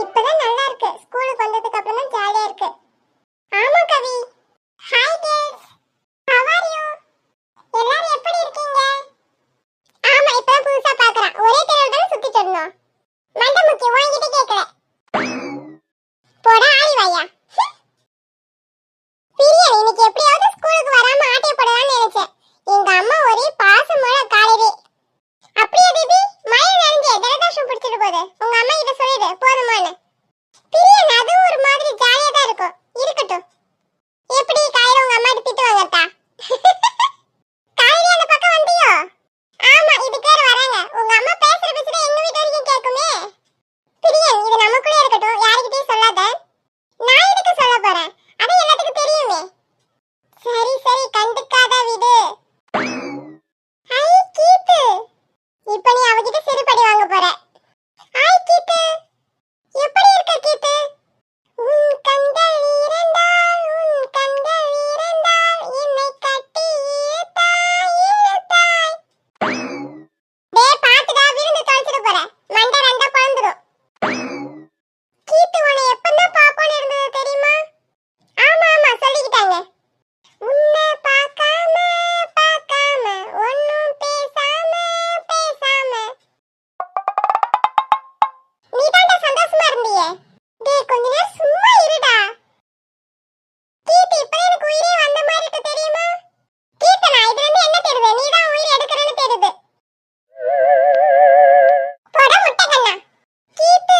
இப்பதான் நல்லா இருக்கு. ஸ்கூலுக்கு வந்ததுக்கு அப்புறம் தான் ஜாலியா இருக்கு. ஆமா Kavi. Hi girls. How are you? எல்லாரும் எப்படி இருக்கீங்க? ஆமா இப்பதான் புதுசா பார்க்கறேன். ஒரே தெருவுல தான் சுத்திட்டு இருந்தோம். மண்ட முக்கி வாங்கிட்டு கேக்கல. போடா ஆளி வாயா. பிரியன் இன்னைக்கு எப்படியாவது ஸ்கூலுக்கு வராம ஆட்டே போடலாம்னு நினைச்சேன். எங்க அம்மா ஒரே பாசமோட காலையிலே. அப்படியே பேபி மழை நனைஞ்சே ஜலதோஷம் பிடிச்சிட்டு போகுது. உங்க அம்மா கிட்ட சொல்லிடு போதுமான்னு. பிரியன் அது ஒரு மாதிரி ஜாலியா தான் இருக்கும். இருக்கட்டும். எப்படி காலையில உங்க அம்மா கிட்ட திட்டு வாங்கட்டா? காலையில அந்த பக்கம் வந்தியோ? ஆமா இது பேர் வராங்க. உங்க அம்மா பேசுற பேசுற எங்க வீட்டு வரைக்கும் கேக்குமே. பிரியன் இது நமக்குள்ளே இருக்கட்டும். யார்கிட்டயும் சொல்லாத. நான் எதுக்கு சொல்ல போறேன்? அது எல்லாத்துக்கும் தெரியுமே. சரி சரி கண்டுக்காத விடு. ஐ கீத்து. இப்ப நீ அவகிட்ட செருப்படி வாங்க போற. ஹாய் கீத்து. எப்படி இருக்க கீத்து? உன் கண்கள் இரண்டால் என்னை கட்டி இழுத்தாய். டேய் பாத்துடா விருந்து தொலைச்சிட போற. மண்டை ரெண்டா பறந்துடும். கீத்து உன்னை எப்பதான் பாப்போன்னு இருந்தது தெரியுமா? ஆமா ஆமா சொல்லிக்கிட்டாங்க. உன்னை பார்க்காம ஒன்னும் பேசாம நீ தாண்டா சந்தோஷமா இருந்தியே. டேய் கொஞ்ச நேரம் சும்மா இருடா. கீர்த்தி இப்பதான் எனக்கு உயிரே வந்த மாதிரி இருக்கு தெரியுமா? கீர்த்தனா இதுல இருந்து என்ன தெரியுது? நீ தான் உயிர் எடுக்கறன்னு தெரியுது. போடா முட்டை கண்ணா. கீர்த்து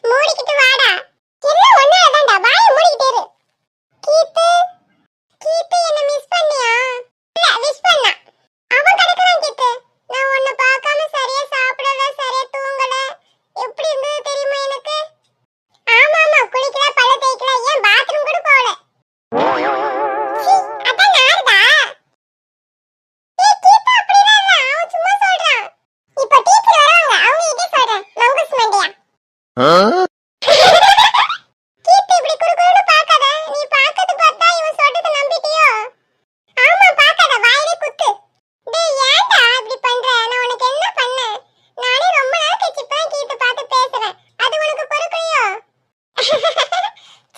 மூடிக்கிட்டு வாடா. என்ன ஒன்னால தான்டா வாயை மூடிக்கிட்டே இரு. கீர்த்து கீர்த்து என்ன மிஸ் பண்ணியா? இல்ல விஷ் பண்ணா. அவன் கிடக்குறான் கீர்த்து. நான் உன்னை பார்க்காம சரியா சாப்பிடல சரியா தூங்கல. எப்படி இருந்தது தெரியுமா எனக்கு? ஆமா ஆமா குளிக்கல பல்ல தேய்க்கல ஏன் பாத்ரூம் கூட போகல. சீ அதான் நாருதா. ஏய் கீர்த்து அப்படிலாம் இல்ல. அவன் சும்மா சொல்றான். இப்போ டீச்சர் வராங்க. அவங்க கிட்ட சொல்றேன். மங்குஸ் மண்டையா. கீர்த்து இப்படி குறுகுறுன்னு பார்க்காத. நீ பார்க்கறது பார்த்தா இவன் சொல்றத நம்பிட்டியோ? ஆமா பார்க்காத வாயிலே குத்து. டேய் ஏன்டா இப்படி பண்ற? நான் உனக்கு என்ன பண்ணேன்? நானே ரொம்ப நாள் கழிச்சு இப்பதான் கீர்த்து பார்த்து பேசுறேன். அது உனக்கு பொறுக்கலையோ?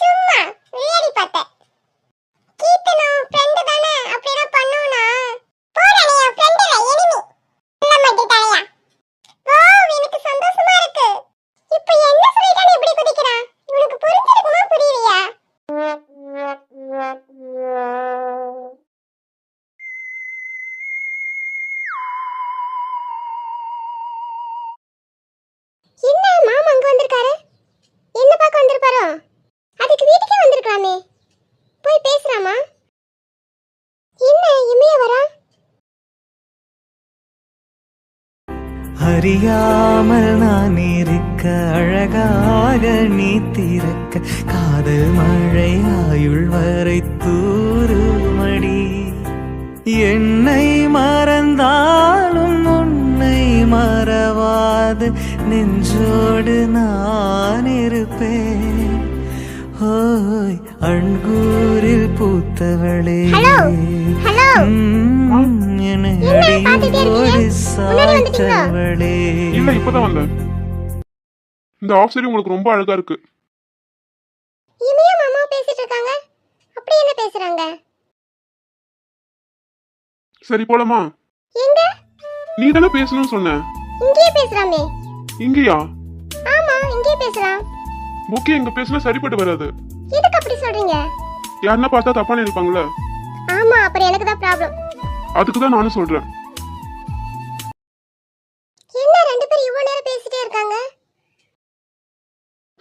சும்மா விளையாடி பார்த்தேன். கீர்த்து நான் ஃப்ரெண்டு தானே. அப்படிலாம் பண்ணுவனா? போடா நீ என் ஃப்ரெண்ட் இல்ல எனிமி. இல்ல மாட்டி தலையா. வாவ் எனக்கு சந்தோஷமா இருக்கு. இப்போ என்ன சொல்லிட்டானே இப்படி குதிக்கிறான்? உனக்கு புரிஞ்சிருக்குமா புரியலையா? என்ன மாமா அங்க வந்திருக்காரு? என்ன பார்க்க வந்திருப்பாரோ? அதுக்கு வீட்டுக்கே வந்திருக்காமே. போய் பேசுறாமா? என்ன இமைய வரா? அறியாமல் நான் இருக்க அழகாக நீ திறக்க காதல் மழை ஆயுள் வரை தூருமடி. என்னை மறந்தாலும் உன்னை மறவாது நெஞ்சோடு நான் இருப்பேன். ஓய் அண்கூரில் பூத்தவளே ஹலோ ஹலோ என்னை என்ன பாத்துட்டே அடியோடு இருக்கீங்க? முன்னாடி வந்துட்டீங்களா? சாற்றவளே. இல்ல இப்பதான் வந்தேன். இந்த ஆஃப் சாரி உங்களுக்கு ரொம்ப அழகா இருக்கு. இமையா மாமா பேசிட்டு இருக்காங்க. அப்படி என்ன பேசுறாங்க? சரி போலாமா? எங்க? நீ தானே பேசணும்னு சொன்ன. இங்கேயே பேசுறாமே. இங்கயா? ஆமா இங்கேயே பேசலாம். ஓகே இங்க பேசினா சரிப்பட்டு வராது. எதுக்கு அப்படி சொல்றீங்க? யாருன்னா பார்த்தா தப்பா நினைப்பாங்கல்ல. ஆமா அப்புறம் எனக்கு தான் ப்ராப்ளம். அதுக்கு தான் நானும் சொல்றேன். என்ன ரெண்டு பேரும் இவ்வளவு நேரம் பேசிட்டே இருக்காங்க?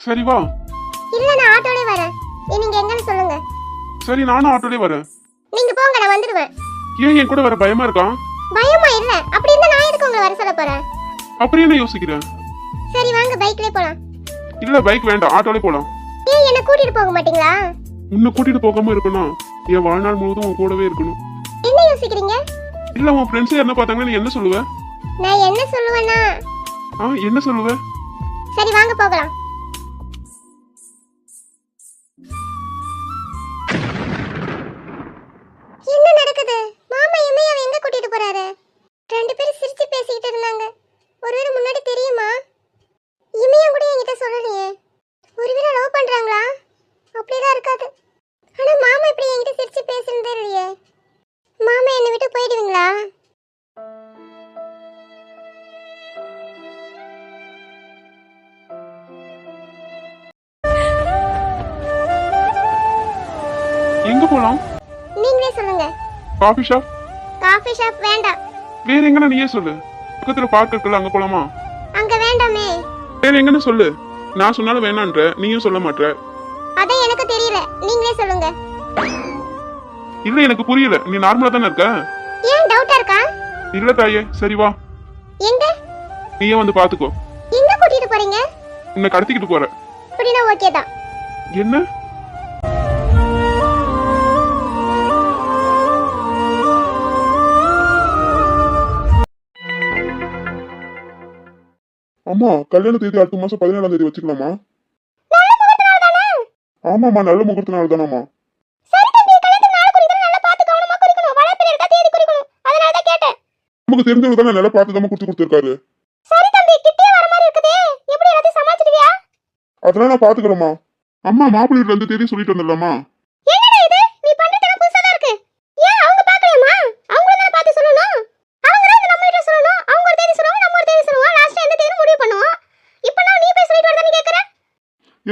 சரி வா. இல்ல நான் ஆட்டோலயே வரேன். நீங்க எங்கன்னு சொல்லுங்க. சரி நானும் ஆட்டோலயே வரேன். நீங்க போங்க நான் வந்துடுவேன். ஏன் என் கூட வர பயமா இருக்கா? பயமா இல்ல. அப்படி இருந்தா நான் எதுக்கு உங்களை வர சொல்ல போறேன்? அப்படி என்ன யோசிக்கிறேன்? சரி வாங்க பைக்லயே போலாம். இல்ல பைக் வேண்டாம், ஆட்டோலே போலாம். ஏன் என்ன கூட்டிட்டு போக மாட்டீங்களா? உன்னை கூட்டிட்டு போகாம இருக்கணும், என் வாழ்நாள் முழுவதும் உன் கூடவே இருக்கணும். என்ன யோசிக்கிறீங்க? இல்ல உன் ஃப்ரெண்ட்ஸ் என்ன பார்த்தாங்கன்னா நீ என்ன சொல்லுவ? நான் என்ன சொல்லுவேன்னா, என்ன சொல்லுவ? சரி வாங்க போகலாம். என்ன நடக்குது? மாமா இமையாவை எங்க கூட்டிட்டு போறாரு? ரெண்டு பேரும் சிரிச்சு பேசிக்கிட்டு இருந்தாங்க. ஒருவேளை முன்னாடி தெரியுமா? இமையா கூட என்கிட்ட சொல்லலையே. ஒருவேளை லவ் பண்றாங்களா? அப்படிலாம் இருக்காது. ஆனா மாமா இப்படி என்கிட்ட சிரிச்சு பேசுறதே இல்லையே. மாமா என்னை விட்டு போயிடுவீங்களா? எங்க போலாம்? நீங்களே சொல்லுங்க. Coffee shop? காஃபி ஷாப் வேண்டாம். வேற எங்கனா நீயே சொல்லு. பக்கத்துல பார்க் இருக்குல்ல, அங்க போலாமா? அங்க வேண்டாமே. வேற எங்கன்னு சொல்லு. நான் சொன்னாலும் வேணான்ற, நீயும் சொல்ல மாட்ற. அதான் எனக்கு தெரியல, நீங்களே சொல்லுங்க. இல்ல எனக்கு புரியல, நீ நார்மலா தானே இருக்க? ஏன் டவுட்டா இருக்கா? இல்ல தாயே, சரி வா. எங்க? நீயே வந்து பாத்துக்கோ. எங்க கூட்டிட்டு போறீங்க? உன்னை கடத்திக்கிட்டு போற. அப்படினா ஓகே தான். என்ன? அம்மா கல்யாண தேதி அடுத்த மாசம் 17ஆம் தேதி வச்சுக்கலாமா? ஆமாமா, நல்ல முகூர்த்த நாள் தானம்மா. நமக்கு தெரிஞ்சவங்க தானே நல்லா பார்த்து தான் கொடுத்துருக்காரு. அதெல்லாம் நான் பாத்துக்கிறேம்மா. அம்மா மாப்பிள்ளை வீட்டுல இருந்து தேதி சொல்லிட்டு வந்துடலாமா?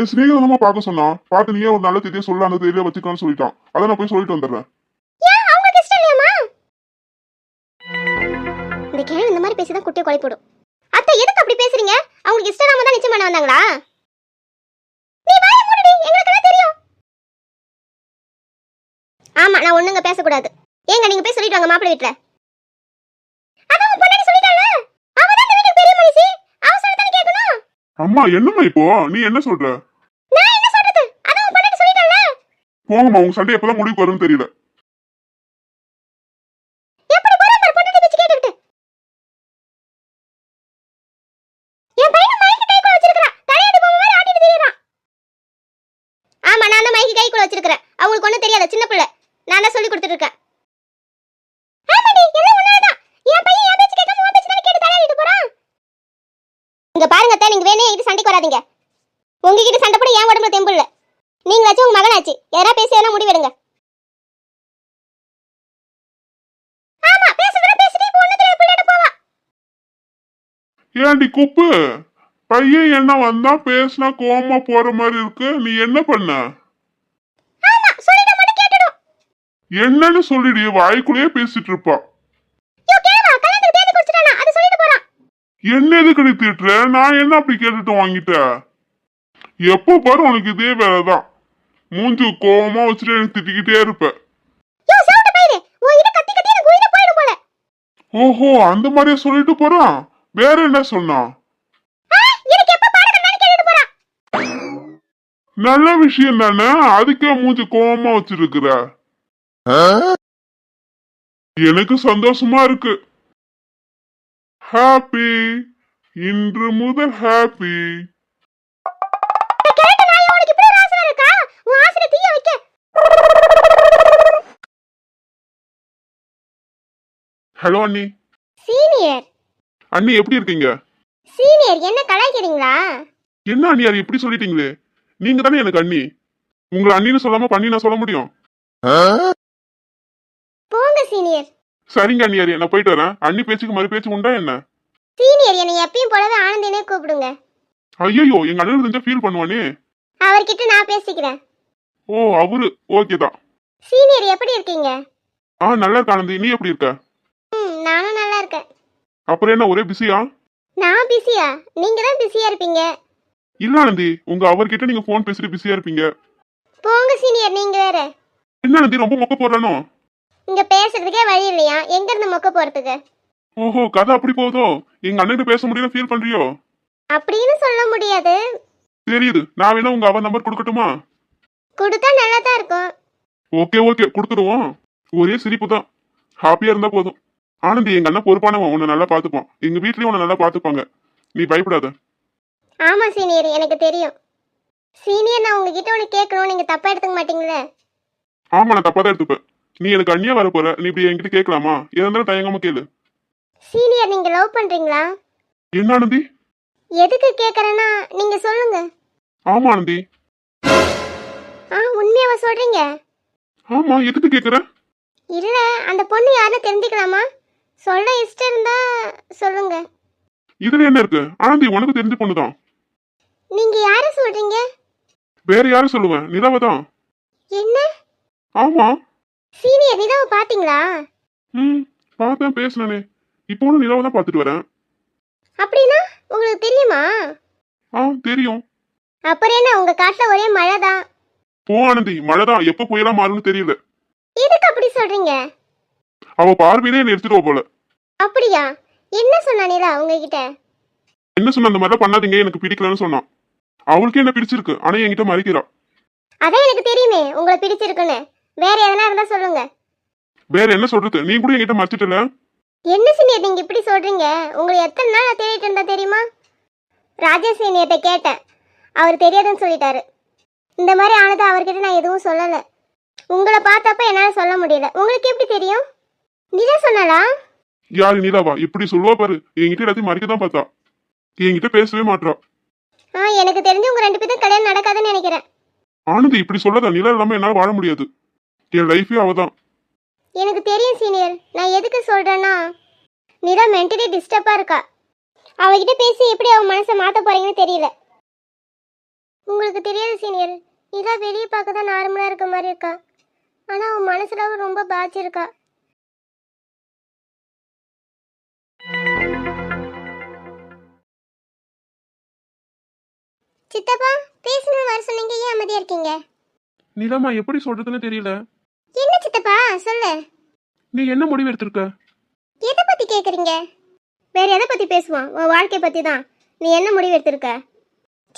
என் ஸ்நேகிதமா பார்க்க சொன்னா, பார்த்து நீயே ஒரு நல்ல தேதியை சொல்ல, அந்த தேதியில வச்சுக்கலாம்னு சொல்லிட்டான். அதை நான் போய் சொல்லிட்டு வந்துடுறேன். இந்த கேள்வி இந்த மாதிரி பேசிதான் குட்டியை கொலை போடும். அத்தை எதுக்கு அப்படி பேசுறீங்க? அவங்களுக்கு இஷ்டம் இல்லாம தான் நிச்சயம் பண்ண வந்தாங்களா? நீ வாயை மூடுடி, எங்களுக்கு எல்லாம் தெரியும். ஆமா, நான் ஒண்ணுங்க பேசக்கூடாது. ஏங்க நீங்க போய் சொல்லிட்டு வாங்க மாப்பிள்ளை வீட்டுல. அதான் உன் பொண்டாட்டி சொல்லிட்டாளே, அவ தான் இந்த வீட்டுக்கு பெரிய மனுஷி, அவ சொல்றத கேட்கணும். அம்மா என்னம்மா இப்போ நீ என்ன சொல்ற? நான் என்ன சொல்றது? அதான் உன் பொண்டாட்டி சொல்லிட்டாளே. போங்கம்மா, உங்க சண்டை எப்பதான் முடிவுக்கு வரும்னு தெரியல. எப்படி போற பாரு பொண்டாட்டி பேச்சு கேட்டுக்கிட்டு. என் பையன் மைக்கு கைக்குள்ள வச்சிருக்கான், தலையாடி பொம்மை மாதிரி ஆட்டிட்டு திரியறான். ஆமா, நான் தான் மைக்கு கைக்குள்ள வச்சிருக்கேன். அவங்களுக்கு ஒண்ணும் தெரியாது, சின்ன பிள்ளை. நான் தான் சொல்லி கொடுத்துட்டு இருக்கேன். ஆமாடி, எல்லாம் ஒண்ணாதான். என் பையன் என் பேச்சு கேட்காம உன் பேச்சு தானே கேட்டு தலையாடிட்டு போறான். இங்க பாருங்க அத்தை, நீங்க வேணே என்கிட்ட சண்டைக்கு வராதீங்க. உங்ககிட்ட சண்டை போட என் உடம்புல தெம்பு இல்ல. நீங்களாச்சும் உங்க மகனாச்சு, யாரா பேசி எதனா முடிவெடுங்க. ஆமா, பேசுறத பேசிட்டு இப்போ ஒண்ணு தெரியல பிள்ளைட போவா. ஏண்டி குப்பு, பையன் என்ன வந்தா பேசினா கோவமா போற மாதிரி இருக்கு, நீ என்ன பண்ண? ஆமா, சொல்லிட்ட மட்டும் கேட்டுடும். என்னன்னு சொல்லிடு, வாய்க்குள்ளேயே பேசிட்டு இருப்பா. யோ கேவா, கல்யாணத்துக்கு தேதி குறிச்சிட்டானா, அது சொல்லிட்டு போறான். என்ன எதுக்கு நீ திட்டுற? நான் என்ன அப்படி கேட்டுட்டு வாங்கிட்டேன்? எப்போ பாரு உனக்கு இதே வேலைதான். மூஞ்சி கோவமா வச்சுட்டு எனக்கு திட்டிக்கிட்டே இருப்ப. யோ சவுண்ட் பையனே, உன்கிட்ட கத்தி கத்தி எனக்கு உயிரை போயிடும் போல. ஓஹோ, அந்த மாதிரியே சொல்லிட்டு போறான். வேற என்ன சொன்னா? எனக்கு எப்ப பாடம் கண்ணாடி கேட்டுட்டு போறான். நல்ல விஷயம் தானே, அதுக்கே மூஞ்சி கோவமா வச்சிருக்கிற. எனக்கு சந்தோஷமா இருக்கு. ஹாப்பி, இன்று முதல் ஹாப்பி. கேட்ட நாய் உனக்கு இப்படி ஒரு ஆசை இருக்கா? உன் ஆசையை தீய வைக்க. ஹலோ அண்ணி. சீனியர். அண்ணி எப்படி இருக்கீங்க? சீனியர் என்ன கலாய்க்கிறீங்களா? என்ன அண்ணியார் இப்படி சொல்லிட்டீங்களே? நீங்க தானே எனக்கு அண்ணி. உங்களை அண்ணின்னு சொல்லாம பண்ணி நான் சொல்ல முடியும்? போங்க சீனியர். சரிங்க அண்ணியாரி, நான் போயிட்டு வரேன். அண்ணி பேச்சுக்கு மறு பேச்சு உண்டா என்ன? சீனியர் என்னை எப்பயும் போலவே ஆனந்தினே கூப்பிடுங்க. ஐயோ, எங்க அண்ணன் தெரிஞ்சா ஃபீல் பண்ணுவானே. அவர்கிட்ட நான் பேசிக்கிறேன். ஓ, அவரு ஓகே தான். சீனியர் எப்படி இருக்கீங்க? நல்லா இருக்க ஆனந்தி, நீ எப்படி இருக்க? நானும் நல்லா இருக்கேன். அப்புறம் என்ன ஒரே பிஸியா? நான் பிஸியா? நீங்க தான் பிஸியா இருப்பீங்க. இல்ல ஆனந்தி, உங்க அவர்கிட்ட நீங்க போன் பேசிட்டு பிஸியா இருப்பீங்க. போங்க சீனியர், நீங்க வேற. என்ன ஆனந்தி ரொம்ப மொக்க போடுறானோ? இங்க பேசுறதுக்கே வழி இல்லையா, எங்க இருந்து மொக்க போறதுக்கு? ஓஹோ, கதை அப்படி போகுதோ? எங்க அண்ணன் பேச முடியல ஃபீல் பண்றியோ? அப்படின்னு சொல்ல முடியாது. தெரியுது. நான் வேணா உங்க அவ நம்பர் கொடுக்கட்டுமா? கொடுத்தா நல்லா தான் இருக்கும். ஓகே ஓகே, கொடுத்துருவோம். ஒரே சிரிப்பு தான். ஹாப்பியா இருந்தா போதும். ஆனந்தி, எங்க அண்ணன் பொறுப்பானவன், உன்னை நல்லா பாத்துப்பான். எங்க வீட்லயும் உன்னை நல்லா பாத்துப்பாங்க. நீ பயப்படாத. ஆமா சீனியர், எனக்கு தெரியும். சீனியர், நான் உங்ககிட்ட ஒன்று கேட்கணும், நீங்க தப்பா எடுத்துக்க மாட்டீங்களே? ஆமா, நான் தப்பா தான் எடுத்துப்பேன். நீ எனக்கு அண்ணியா வர போற, நீ இப்படி என்கிட்ட கேட்கலாமா? இருந்தாலும் தயங்காம கேளு. சீனியர், நீங்க லவ் பண்றீங்களா? என்ன ஆனந்தி? எதுக்கு கேக்குறேன்னா நீங்க சொல்லுங்க. ஆமா ஆனந்தி. உண்மையாவா சொல்றீங்க? ஆமா, எதுக்கு கேக்குற? இல்ல, அந்த பொண்ணு யாருன்னு தெரிஞ்சுக்கலாமா? சொல்ல இஷ்டம் இருந்தா சொல்லுங்க. இதுல என்ன இருக்கு ஆனந்தி? உனக்கு தெரிஞ்ச பொண்ணுதான். நீங்க யார சொல்றீங்க? வேற யாரும் சொல்லுவேன், நிலாவை தான். என்ன? ஆமா. சீனியர், நிலாவை பாத்தீங்களா? பார்த்தேன், பேசினே. இப்போ ஒன்னும் நிலாவை தான் பாத்துட்டு வரேன். அப்படின்னா உங்களுக்கு தெரியுமா? தெரியும். அப்புறம் என்ன, உங்க காட்டுல ஒரே மழை தான். போ ஆனந்தி, மழைதான் எப்ப புயலா மாறும்னு தெரியல. எதுக்கு அப்படி சொல்றீங்க? அவ பார்வையிலே என்ன எடுத்துருவா போல. அப்படியா? என்ன சொன்னா நிலா உங்ககிட்ட? என்ன சொன்ன? அந்த மாதிரிலாம் பண்ணாதீங்க, எனக்கு பிடிக்கலன்னு சொன்னான். அவளுக்கு என்ன பிடிச்சிருக்கு, ஆனா என்கிட்ட மறைக்கிறா. அதான் எனக்கு தெரியுமே உங்களை பிடிச்சிருக்குன்னு. வேற எதனா இருந்தா சொல்லுங்க. வேற என்ன சொல்றது? நீ கூட என்கிட்ட மறைச்சிட்டல. என்ன சீனியர் நீங்க இப்படி சொல்றீங்க? உங்களை எத்தனை நாள் நான் தேடிட்டு இருந்தா தெரியுமா? ராஜா சீனியர்கிட்ட கேட்டேன், அவர் தெரியாதுன்னு சொல்லிட்டாரு. இந்த மாதிரி ஆனது அவர்கிட்ட நான் எதுவும் சொல்லல. உங்களை பார்த்தப்ப என்னால சொல்ல முடியல. உங்களுக்கு எப்படி தெரியும்? நிலா சொன்னாலா? யாரு நிலாவா? எப்படி சொல்லுவா பாரு. என்கிட்ட எல்லாத்தையும் மறைக்க தான் பார்த்தா. என்கிட்ட பேசவே மாட்டா. எனக்கு தெரிஞ்சு உங்க 2 பேரும் கல்யாணம் நடக்காதுன்னு நினைக்கிறேன். ஆனந்தி, இப்படி சொல்லாத. நிலா இல்லாம என்னால வாழ முடியாது. என் லைஃபே அவதான். எனக்கு தெரியும் சீனியர். நான் எதுக்கு சொல்றேன்னா, நிலா மென்டலி டிஸ்டர்பா இருக்கா. அவகிட்ட பேசி எப்படி அவ மனசை மாத்த போறீங்கன்னு தெரியல. உங்களுக்கு தெரியாது சீனியர், நிலா வெளியே பார்க்க தான் நார்மலா இருக்க மாதிரி இருக்கா. ஆனா அவன் மனசுல ரொம்ப பாதிச்சிருக்கா. சித்தப்பா, பேசணும் வர சொன்னீங்க, ஏன் அமைதியா இருக்கீங்க? நிலாமா, எப்படி சொல்றதுன்னு தெரியல. என்ன சித்தப்பா சொல்லு. நீ என்ன முடிவு எடுத்திருக்க? எதை பத்தி கேக்குறீங்க? வேற எதை பத்தி பேசுவோம்? உன் வாழ்க்கைய பத்தி தான். நீ என்ன முடிவு எடுத்திருக்க?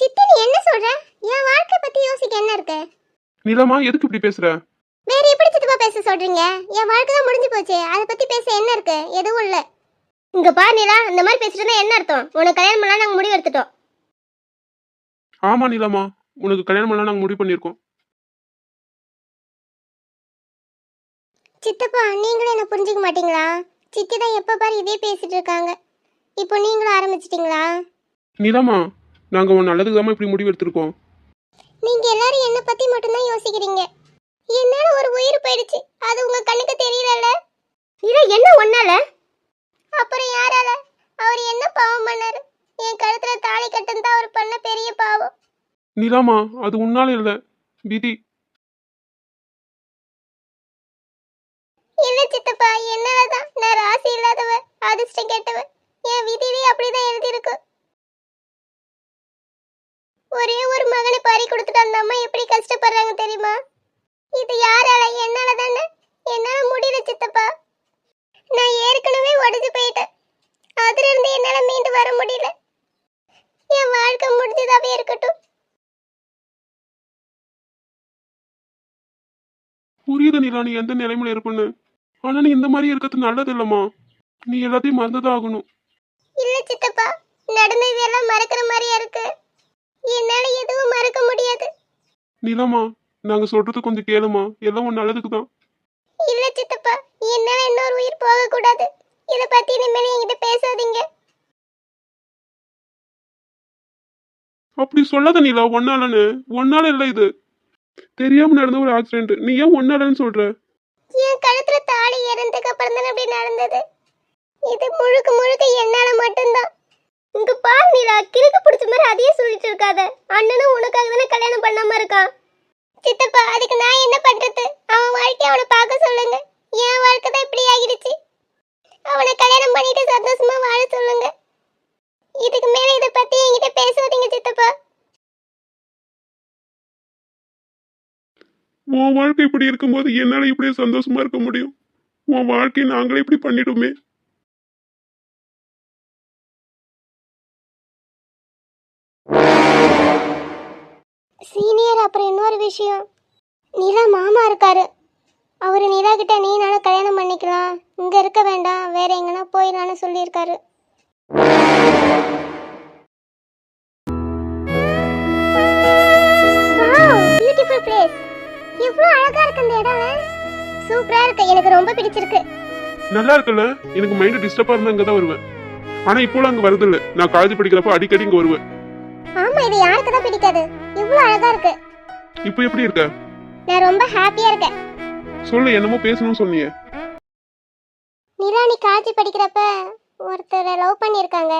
சித்தி, நீ என்ன சொல்ற? என் வாழ்க்கை பத்தி யோசிக்க என்ன இருக்கு? நிலாமா, எதுக்கு இப்படி பேசுற? வேற எப்படி சித்தப்பா பேச சொல்றீங்க? என் வாழ்க்கை தான் முடிஞ்சு போச்சு, அதை பத்தி பேச என்ன இருக்கு? எதுவும் இல்ல. இங்க பாரு நிலா, இந்த மாதிரி பேசிட்டு என்ன அர்த்தம்? உனக்கு கல்யாணம் பண்ணலாம் நாங்க முடிவு எடுத்துட்டோம். ஆமா நிலாமா, உனக்கு கல்யாணம் பண்ணலாம் நாங்க முடிவு பண்ணிருக்கோம். சித்தப்பா, நீங்களும் என்ன புரிஞ்சுக்க மாட்டீங்களா? சித்தி தான் எப்ப பாரு இதே பேசிட்டு இருக்காங்க. இப்போ நீங்களும் ஆரம்பிச்சிட்டீங்களா? நிலாமா, நாங்க உன் நல்லதுக்கு தான் இப்படி முடிவு எடுத்திருக்கோம். நீங்க எல்லாரும் என்ன பத்தி மட்டும்தான் யோசிக்கிறீங்க. என்னால ஒரு உயிர் போயிடுச்சு, அது உங்க கண்ணுக்கு தெரியலல. இத என்ன ஒன்னால? அப்புறம் யாரால? அவர் என்ன பாவம் பண்ணாரு? என் கழுத்துல தாலி கட்டுன்னு தான் அவர் பண்ண பெரிய பாவம். நிலாமா, அது உன்னால இல்ல, விதி. இல்ல சித்தப்பா, என்னாலதான். நான் ராசி இல்லாதவ, அதிர்ஷ்டம் கெட்டவ. என் விதியிலே அப்படிதான் எழுதியிருக்கு. ஒரே ஒரு மகனை பறி கொடுத்துட்டு அந்த அம்மா எப்படி கஷ்டப்படுறாங்க தெரியுமா? இது யாரால? என்னால தானே. என்னால முடியல சித்தப்பா. நான் ஏற்கனவே உடைஞ்சு போயிட்டேன். அதுல இருந்து என்னால மீண்டு வர முடியல. என் வாழ்க்கை முடிஞ்சதாவே இருக்கட்டும். புரியுது நிலா, நீ எந்த நிலைமையில இருப்பன்னு. ஆனா நீ இந்த மாதிரி இருக்கிறது நல்லது இல்லம்மா. நீ எல்லாத்தையும் மறந்துதான் ஆகணும். இல்ல சித்தப்பா, நடந்தது எல்லாம் மறக்கிற மாதிரியா இருக்கு. என்னால எதுவும் மறக்க முடியாது. நிலமா, நாங்க சொல்றது கொஞ்சம் கேளுமா, எல்லாம் உன் நல்லதுக்கு தான். இல்ல சித்தப்பா, என்னால இன்னொரு உயிர் போக கூடாது. இத பத்தி இனிமேல் என்கிட்ட பேசாதீங்க. அப்படி சொல்லாத நிலா, ஒன்னாலன்னு. ஒன்னால இல்ல, இது தெரியாம நடந்த ஒரு ஆக்சிடென்ட். நீ ஏன் ஒன்னாலன்னு சொல்ற? என் கழுத்துல தாலி இறந்ததுக்கு அப்புறம் தானே அப்படி நடந்தது. இது முழுக்க முழுக்க என்னால மட்டும்தான். இங்க பாரு நீலா, கிறுக்கு பிடிச்ச மாதிரி அதையே சொல்லிட்டு இருக்காத. அண்ணனும் உனக்காக தானே கல்யாணம் பண்ணாம இருக்கான். சித்தப்பா, அதுக்கு நான் என்ன பண்றது? அவன் வாழ்க்கைய அவனை பார்க்க சொல்லுங்க. என் வாழ்க்கை தான் இப்படி ஆகிடுச்சு. அவனை கல்யாணம் பண்ணிட்டு சந்தோஷமா வாழ சொல்லுங்க. இதுக்கு மேல இதை பத்தி என்கிட்ட பேசாதீங்க சித்தப்பா. உன் வாழ்க்கை இப்படி இருக்கும்போது என்னால இப்படியே சந்தோஷமா இருக்க முடியும்? உன் வாழ்க்கையை நாங்களே இப்படி பண்ணிடுமே. சீனியர், அப்புறம் இன்னொரு விஷயம், நிலா மாமா இருக்காரு. அவரு நிலா கிட்ட நீ நானும் கல்யாணம் பண்ணிக்கலாம், இங்க இருக்க வேண்டாம், வேற எங்கன்னா போயிடலான்னு சொல்லியிருக்காரு. Beautiful place. இவ்ளோ அழகா இருக்கு இந்த இடம். சூப்பரா இருக்கு, எனக்கு ரொம்ப பிடிச்சிருக்கு. நல்லா இருக்குல்ல? எனக்கு மைண்ட் டிஸ்டர்பா இருந்தா இங்க தான் வருவேன். ஆனா இப்போலாம் அங்க வருது இல்ல. நான் காலேஜ் படிக்கிறப்ப அடிக்கடி இங்க வருவேன். ஆமா, இது யாருக்கு தான் பிடிக்காது? இவ்ளோ அழகா இருக்கு. இப்போ எப்படி இருக்க? நான் ரொம்ப ஹாப்பியா இருக்கேன். சொல்லு, என்னமோ பேசணும்னு சொன்னீங்க. நிலா, நீ காலேஜ் படிக்கிறப்ப ஒருத்தரை லவ் பண்ணியிருக்காங்க.